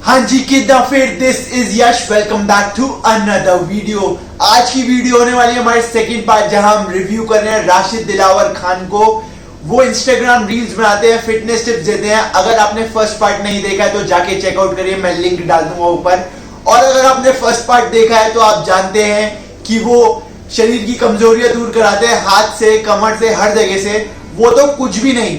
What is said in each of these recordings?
हाँ जी किदा फिर this is Yash welcome back to another video. आज की वीडियो होने वाली है हमारे सेकंड पार्ट, जहां हम रिव्यू कर रहे हैं राशिद दिलावर खान को। वो इंस्टाग्राम रील्स बनाते हैं, फिटनेस टिप्स देते हैं। अगर आपने फर्स्ट पार्ट नहीं देखा है तो जाके चेकआउट करिए, मैं लिंक डाल दूंगा ऊपर। और अगर आपने फर्स्ट पार्ट देखा है तो आप जानते हैं कि वो शरीर की कमजोरियां दूर कराते हैं, हाथ से, कमर से, हर जगह से। वो तो कुछ भी नहीं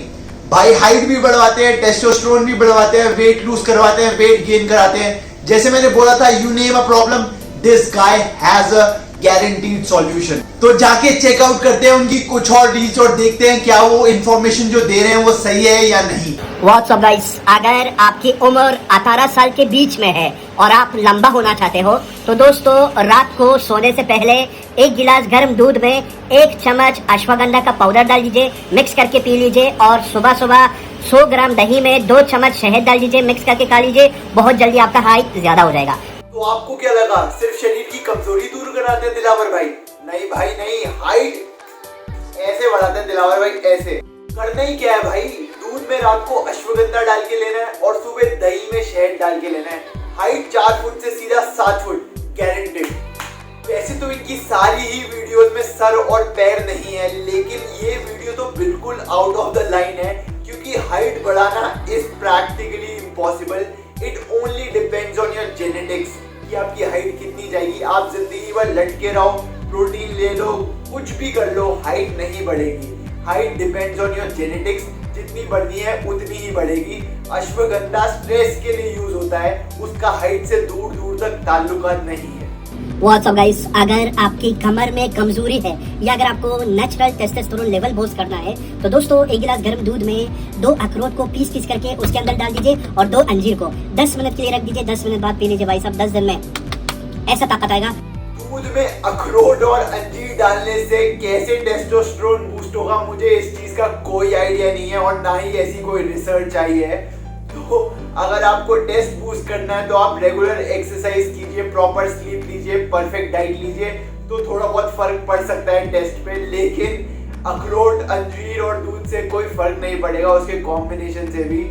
भाई, हाइट भी बढ़वाते हैं, टेस्टोस्टेरोन भी बढ़वाते हैं, वेट लूज करवाते हैं, वेट गेन कराते हैं। जैसे मैंने बोला था, you name a problem, this guy has a guaranteed solution. तो जाके चेकआउट करते हैं उनकी कुछ और रील्स और देखते हैं क्या वो इंफॉर्मेशन जो दे रहे हैं वो सही है या नहीं। व्हाट्सअप गाइस, अगर आपकी उम्र 18 साल के बीच में है और आप लंबा होना चाहते हो तो दोस्तों रात को सोने से पहले 1 गिलास गर्म दूध में 1 चम्मच अश्वगंधा का पाउडर डाल दीजिए, मिक्स करके पी लीजिए। और सुबह सुबह 100 ग्राम दही में 2 चम्मच शहद डाल दीजिए, मिक्स करके खा लीजिए। बहुत जल्दी आपका हाइट ज्यादा हो जाएगा। तो आपको क्या लगा सिर्फ शरीर की कमजोरी दूर कराते हैं दिलावर भाई? नहीं भाई नहीं, हाइट ऐसे बढ़ाते हैं दिलावर भाई, ऐसे। करना ही क्या है भाई, दूध में रात को अश्वगंधा डाल के लेना है और सुबह दही में शहद डाल के लेना है। हाइट 4 फुट से सीधा 7 फुट गारंटेड। वैसे तो इनकी सारी ही वीडियोस में सर और पैर नहीं है, लेकिन ये वीडियो तो बिल्कुल आउट ऑफ द लाइन है, क्योंकि हाइट बढ़ाना is practically impossible. It only depends on your genetics कि आपकी हाइट कितनी जाएगी। आप जिंदगी भर लटके रहो, प्रोटीन ले लो, कुछ भी कर लो, हाइट नहीं बढ़ेगी। Height depends on your genetics, जितनी बढ़नी है उतनी ही बढ़ेगी। अश्वगंधा स्ट्रेस के लिए यूज होता है, उसका हाइट से दूर दूर तक ताल्लुकात नहीं है। व्हाट्सअप गाइस, अगर आपकी कमर में कमजोरी है या अगर आपको नेचुरल टेस्टोस्टेरोन लेवल बूस्ट करना है तो दोस्तों 1 गिलास गर्म दूध में 2 अखरोट को पीस करके उसके अंदर डाल दीजिए और 2 अंजीर को 10 मिनट के लिए रख दीजिए। 10 मिनट बाद पी लीजिए भाई साहब, 10 दिन में ऐसा ताकत आएगा। दूध में अखरोट और अंजीर डालने से कैसे टेस्टोस्टेरोन बूस्ट होगा, मुझे इस चीज का कोई आइडिया नहीं है और ना ही ऐसी कोई रिसर्च आई है। तो अगर आपको टेस्ट बूस्ट करना है तो आप रेगुलर एक्सरसाइज कीजिए, प्रॉपर स्लीप लीजिए, परफेक्ट डाइट लीजिए, तो थोड़ा बहुत फर्क पड़ सकता है टेस्ट पे। लेकिन अखरोट, अंजीर और दूध से कोई फर्क नहीं पड़ेगा, उसके कॉम्बिनेशन से भी।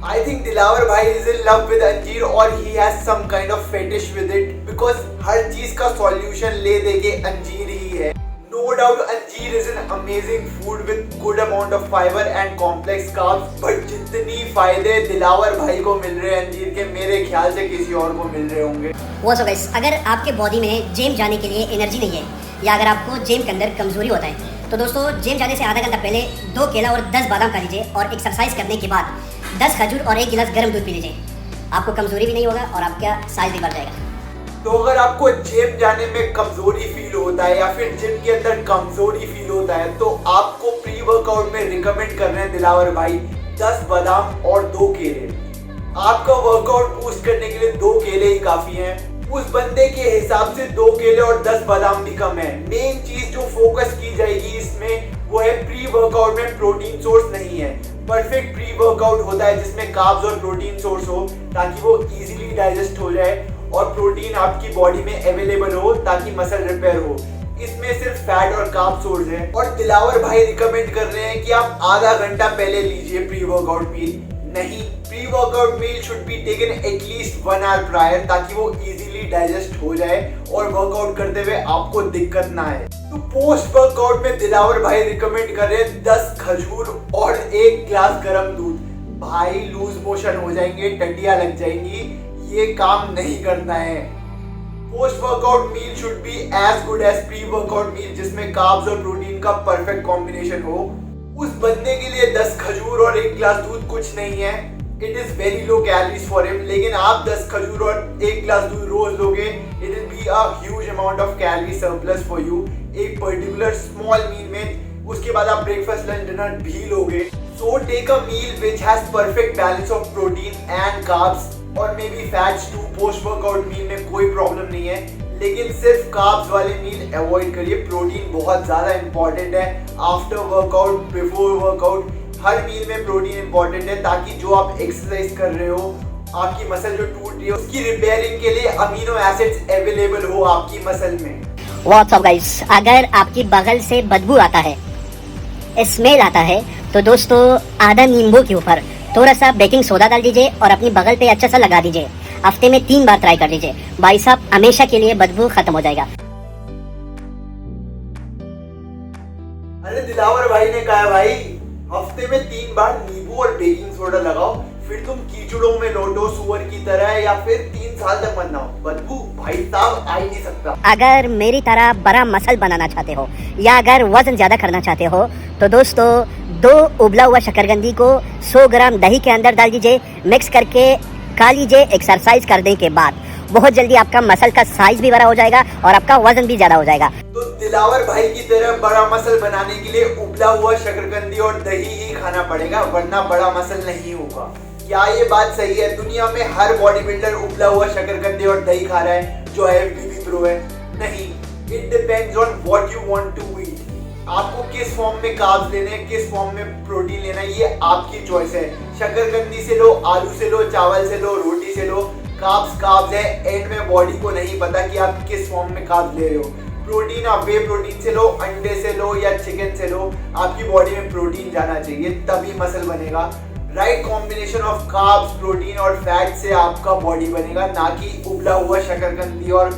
I think दिलावर भाई is in love with अंजीर और he has some kind of fetish with it, because हर चीज का सॉल्यूशन ले देके अंजीर ही है। No doubt अंजीर is an amazing food with good amount of fiber and complex carbs, but जितनी फायदे दिलावर भाई को मिल रहे हैं अंजीर के, मेरे ख्याल से किसी और को मिल रहे होंगे। वो सो गाइस, अगर आपके बॉडी में जिम जाने के लिए एनर्जी नहीं है या अगर आपको जिम के अंदर कमजोरी होता है तो दोस्तों जिम जाने से आधा घंटा पहले 2 केला और 10 बादाम खा लीजिए और एक्सरसाइज करने के बाद 10 खजूर और 1 गिलास गर्म दूध पी लीजिए। आपको कमजोरी भी नहीं होगा और आपका साइज भी बढ़ जाएगा। तो अगर आपको जिम जाने में कमजोरी फील होता है या फिर जिम के अंदर कमजोरी फील होता है तो आपको प्री वर्कआउट में रिकमेंड कर रहे हैं दिलावर भाई 10 बादाम और 2 केले। आपका वर्कआउट बूस्ट करने के लिए 2 केले ही काफी हैं। उस बंदे के हिसाब से 2 केले और 10 बादाम भी कम है। मेन चीज जो फोकस की जाएगी इसमें वो है प्री वर्कआउट में प्रोटीन सोर्स नहीं है। परफेक्ट प्री वर्कआउट होता है जिसमें कार्ब्स और प्रोटीन सोर्स हो, ताकि वो इजीली डाइजेस्ट हो जाए और प्रोटीन आपकी बॉडी में अवेलेबल हो ताकि मसल रिपेयर हो। इसमें सिर्फ फैट और कार्ब सोर्स है। और दिलावर भाई रिकमेंड कर रहे हैं कि आप आधा घंटा पहले लीजिए प्री वर्कआउट मील। नहीं, pre workout meal should be taken at least 1 hour prior, ताकि वो इजीली डाइजेस्ट हो जाए और वर्कआउट करते हुए आपको दिक्कत ना आए। तो पोस्ट वर्कआउट में दिलावर भाई रिकमेंड कर रहे हैं 10 खजूर और 1 ग्लास गर्म दूध। भाई लूज मोशन हो जाएंगे, टट्टियां लग जाएंगी, ये काम नहीं करना है। Post workout meal should be as good as pre workout meal, जिसमें कार्ब्स और प्रोटीन का परफेक्ट कॉम्बिनेशन हो। उस बंदे के लिए 10 खजूर और 1 ग्लास दूध कुछ नहीं है, it is very low calories for him. लेकिन आप 10 खजूर और 1 ग्लास दूध रोज लोगे, it will be a huge amount of calorie surplus for you एक पर्टिकुलर स्मॉल मील में। उसके बाद आप ब्रेकफास्ट, लंच, डिनर भी लोगे। So take a meal which has perfect balance of protein and carbs और may be fats too. Post workout meal में कोई प्रॉब्लम नहीं है, लेकिन सिर्फ कार्ब्स वाले मील अवॉइड करिए। प्रोटीन बहुत ज्यादा इंपॉर्टेंट है आफ्टर वर्कआउट, बिफोर वर्कआउट, हर मील में प्रोटीन इंपॉर्टेंट है, ताकि जो आप एक्सरसाइज कर रहे हो, आपकी मसल जो टूट रही है उसकी रिपेयरिंग के लिए अमीनो एसिड्स अवेलेबल हो आपकी मसल में। व्हाट्सअप गाइस, अगर आपकी बगल से बदबू आता है, स्मेल आता है, तो दोस्तों आधा नींबू के ऊपर थोड़ा सा बेकिंग सोडा डाल दीजिए और अपनी बगल पे अच्छा सा लगा दीजिए। हफ्ते में 3 बार ट्राई कर लीजिए भाई साहब, हमेशा के लिए बदबू खत्म हो जाएगा। अरे दिलावर भाई ने कहा भाई हफ्ते में 3 बार नींबू और बेकिंग सोडा लगाओ, फिर तुम कीचड़ों में लौटो सुअर की तरह, या फिर 3 साल तक मत नहाओ। बदबू भाई साहब आ ही नहीं सकता। अगर मेरी तरह बड़ा मसल बनाना चाहते हो या अगर वजन ज्यादा करना चाहते हो तो दोस्तों 2 उबला हुआ शकरकंदी को 100 ग्राम दही के अंदर डाल दीजिए, मिक्स करके खा लीजिए। एक्सरसाइज करने के बाद बहुत जल्दी आपका मसल का साइज भी बड़ा हो जाएगा और आपका वजन भी ज्यादा हो जाएगा। तो दिलावर भाई की तरह बड़ा मसल बनाने के लिए उबला हुआ शकरकंदी और दही ही खाना पड़ेगा, वरना बड़ा मसल नहीं होगा। क्या ये बात सही है? दुनिया में हर बॉडी बिल्डर उबला हुआ शकरकंदी और दही खा रहा है जो IFBB प्रो है? नहीं, it depends on what you want to eat. आपको किस फॉर्म में कार्ब्स लेने हैं, किस फॉर्म में प्रोटीन लेना है, ये आपकी चॉइस है। शकरकंदी से लो, आलू से लो, चावल से लो, रोटी से लो, कार्ब्स है। एंड में बॉडी को नहीं पता कि आप किस फॉर्म में कार्ब्स ले रहे हो। प्रोटीन आप वे प्रोटीन से लो, अंडे से लो या चिकन से लो, आपकी बॉडी में प्रोटीन जाना चाहिए, तभी मसल बनेगा। Right combination of carbs, protein और फैट से आपका बॉडी बनेगा, ना कि उबला हुआ शकरकंदी और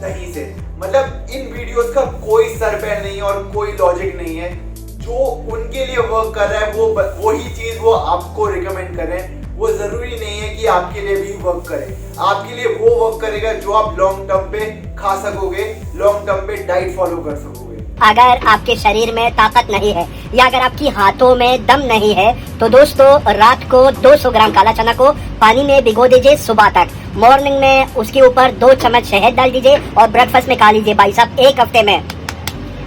दही से। मतलब इन वीडियोस का कोई सर पैर नहीं है और कोई लॉजिक नहीं है। जो उनके लिए वर्क कर रहा है वो ही चीज वो आपको रिकमेंड कर रहे हैं। वो जरूरी नहीं है कि आपके लिए भी वर्क करे। आपके लिए वो वर्क करेगा जो आप लॉन्ग टर्म पे खा सकोगे, लॉन्ग टर्म पे डाइट फॉलो कर सकोगे। अगर आपके शरीर में ताकत नहीं है या अगर आपकी हाथों में दम नहीं है तो दोस्तों रात को 200 ग्राम काला चना को पानी में भिगो दीजिए सुबह तक। मॉर्निंग में उसके ऊपर 2 चम्मच शहद डाल दीजिए और ब्रेकफास्ट में खा लीजिए भाई साहब, 1 हफ्ते में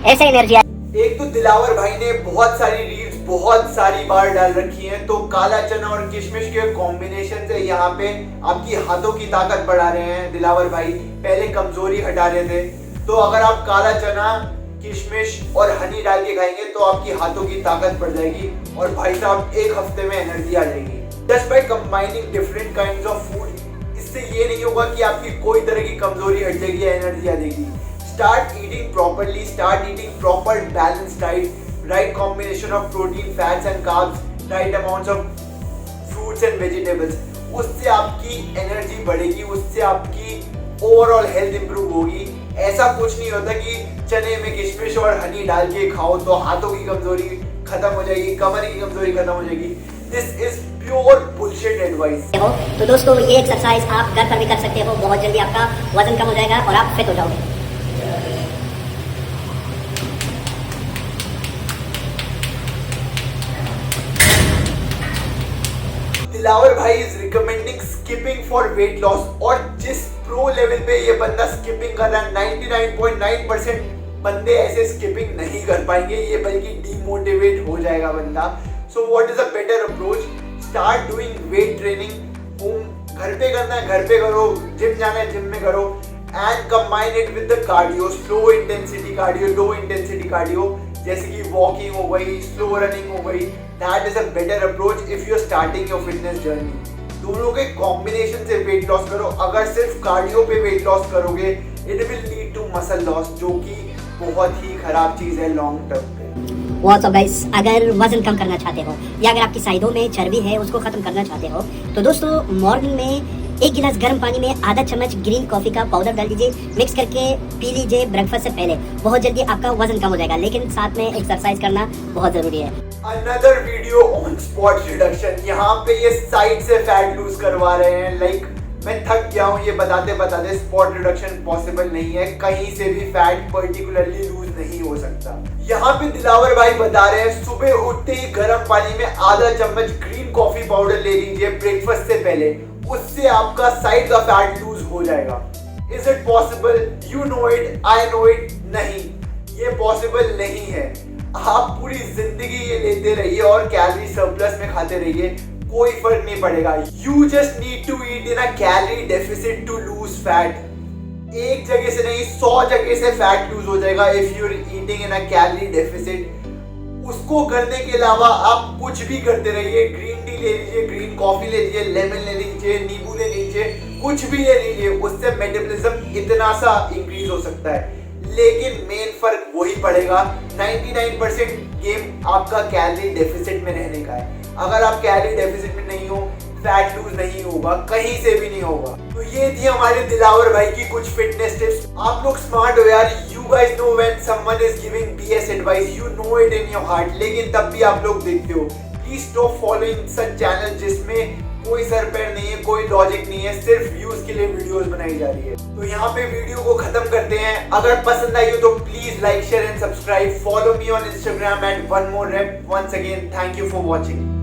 ऐसे एनर्जी। एक तो दिलावर भाई ने बहुत सारी रील्स बहुत सारी बार डाल रखी हैं, तो काला चना और किशमिश के कॉम्बिनेशन से यहाँ पे आपकी हाथों की ताकत बढ़ा रहे हैं दिलावर भाई, पहले कमजोरी हटा रहे थे। तो अगर आप काला चना, किशमिश और हनी डाल के खाएंगे तो आपकी हाथों की ताकत बढ़ जाएगी और भाई साहब 1 हफ्ते में एनर्जी आ जाएगी। Just by combining different kinds of food. इससे ये नहीं होगा कि आपकी कोई तरह की कमजोरी हट जाएगी या एनर्जी आ जाएगी। Start eating properly, start eating proper balanced diet, right combination of protein, fats and carbs, right amounts of fruits and vegetables. उससे आपकी एनर्जी बढ़ेगी, उससे आपकी ओवरऑल हेल्थ इंप्रूव होगी। ऐसा कुछ नहीं होता कि चने में किशमिश और हनी डाल के खाओ तो हाथों की कमजोरी खत्म हो जाएगी, कमर की कमजोरी खत्म हो जाएगी। This is pure bullshit advice. तो दोस्तों ये एक्सरसाइज आप घर पर भी कर सकते हो, बहुत जल्दी आपका वजन कम हो जाएगा और आप फिट हो जाओगे। दिलावर भाई is recommending skipping for weight loss, और जिस प्रो लेवल पे ये बंदा स्किपिंग कर रहा है 99.9% बंदे ऐसे स्किपिंग नहीं कर पाएंगे, ये बल्कि डीमोटिवेट हो जाएगा बंदा। So what is a better approach? Start doing weight training. घर पे करना है घर पे करो, जिम जाना है जिम में करो, and combine it with the cardio, slow intensity cardio, low intensity cardio, जैसे कि वॉकिंग हो गई, स्लो रनिंग हो गई। That is a better approach if you are starting your fitness journey. दोनों के कॉम्बिनेशन से वेट लॉस करो। अगर सिर्फ कार्डियो पे वेट लॉस करोगे it will lead to muscle loss, जो कि बहुत ही खराब चीज है लॉन्ग टर्म पे। व्हाट्सअप गाइस, अगर वजन कम करना चाहते हो या अगर आपकी साइडों में चर्बी है उसको खत्म करना चाहते हो तो दोस्तों मॉर्निंग में 1 गिलास गर्म पानी में आधा चम्मच ग्रीन कॉफी का पाउडर डाल दीजिए, मिक्स करके पी लीजिए ब्रेकफास्ट से पहले। बहुत जल्दी आपका वजन कम हो जाएगा, लेकिन साथ में एक्सरसाइज करना बहुत जरूरी है। Another video on spot reduction. यहाँ पे ये साइड से फैट लूज करवा रहे हैं। लाइक मैं थक गया हूँ ये बताते बताते। स्पॉट रिडक्शन पॉसिबल नहीं है, कहीं से भी फैट पर्टिकुलरली लूज नहीं हो सकता। यहाँ पे दिलावर भाई बता रहे हैं सुबह उठते ही गर्म पानी में आधा चम्मच ग्रीन कॉफी पाउडर ले लीजिए ब्रेकफास्ट से पहले, उससे आपका साइड का फैट लूज हो जाएगा। Is it possible? You know it, I know it. नहीं, ये पॉसिबल नहीं है। आप पूरी जिंदगी ये लेते रहिए और कैलोरी सरप्लस में खाते रहिए, कोई फर्क नहीं पड़ेगा। You just need to eat in a calorie deficit to lose fat. एक जगह से नहीं 100 जगह से फैट लूज हो जाएगा if you are eating in a calorie deficit. उसको करने के अलावा आप कुछ भी करते रहिए। ग्रीन टी ले लीजिए, ग्रीन कॉफी ले लीजिए, लेमन ले लीजिए, नींबू ले लीजिए, कुछ भी ले लीजिए, उससे मेटाबॉलिज्म इतना सा इंक्रीज हो सकता है। लेकिन मेन फर्क वही पड़ेगा, 99% गेम आपका कैलोरी डेफिसिट में रहने का है। अगर आप कैलोरी डेफिसिट में नहीं हो, फैट लूज नहीं होगा, कहीं से भी नहीं होगा। तो ये थी हमारे दिलावर भाई की कुछ फिटनेस टिप्स। आप लोग स्मार्ट हो यार, you guys know when someone is giving BS advice, you know it in your heart, लेकिन तब भी आप लोग देखते हो। Please stop following such channel जिसमें कोई सर पैर नहीं है, कोई लॉजिक नहीं है, सिर्फ व्यूज के लिए वीडियोस बनाई जा रही है। तो यहाँ पे वीडियो को खत्म करते हैं। अगर पसंद आई हो तो please like share and subscribe, follow me on Instagram at one more rep। Once again, thank you for watching।